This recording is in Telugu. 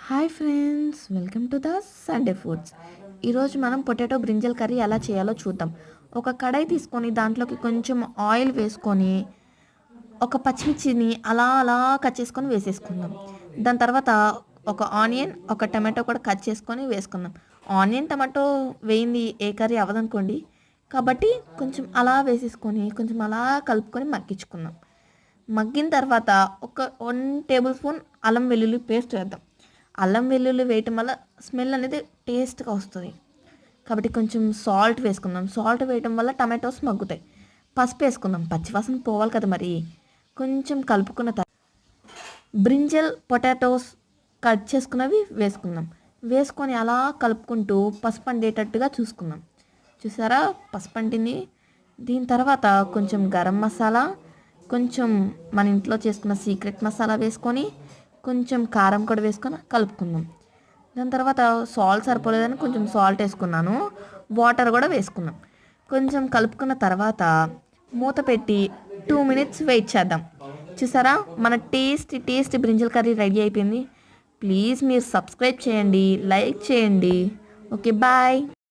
Hi friends, welcome to the Sunday foods. ఈరోజు మనం పొటాటో బ్రింజల్ కర్రీ ఎలా చేయాలో చూద్దాం. ఒక కడాయి తీసుకొని దాంట్లోకి కొంచెం ఆయిల్ వేసుకొని ఒక పచ్చిమిర్చిని అలా అలా కట్ చేసుకొని వేసేసుకుందాం. దాని తర్వాత ఒక ఆనియన్, ఒక టమాటో కూడా కట్ చేసుకొని వేసుకుందాం. ఆనియన్ టమాటో వేయింది ఏ కర్రీ అవ్వదనుకోండి, కాబట్టి కొంచెం అలా వేసేసుకొని కొంచెం అలా కలుపుకొని మగ్గించుకుందాం. మగ్గిన తర్వాత ఒక 1 టేబుల్ స్పూన్ అల్లం వెల్లుల్లి పేస్ట్ వేద్దాం. అల్లం వెల్లుల్లి వేయటం వల్ల స్మెల్ అనేది టేస్ట్గా వస్తుంది. కాబట్టి కొంచెం సాల్ట్ వేసుకుందాం. సాల్ట్ వేయటం వల్ల టమాటోస్ మగ్గుతాయి. పసుపు వేసుకుందాం, పచ్చివాసన పోవాలి కదా మరి. కొంచెం కలుపుకున్న తర్వాత బ్రింజల్ పొటాటోస్ కట్ చేసుకున్నవి వేసుకుందాం. వేసుకొని అలా కలుపుకుంటూ పసుపు అందేటట్టుగా చూసుకుందాం. చూసారా, పసుపు అంటింది. దీని తర్వాత కొంచెం గరం మసాలా, కొంచెం మన ఇంట్లో చేసుకున్న సీక్రెట్ మసాలా వేసుకొని కొంచెం కారం కూడా వేసుకొని కలుపుకుందాం. దాని తర్వాత సాల్ట్ సరిపోలేదని కొంచెం సాల్ట్ వేసుకున్నాను. వాటర్ కూడా వేసుకున్నాం. కొంచెం కలుపుకున్న తర్వాత మూత పెట్టి 2 minutes వెయిట్ చేద్దాం. చూసారా, మన టేస్టీ బ్రింజల్ కర్రీ రెడీ అయిపోయింది. ప్లీజ్ మీరు సబ్స్క్రైబ్ చేయండి, లైక్ చేయండి. Okay, bye.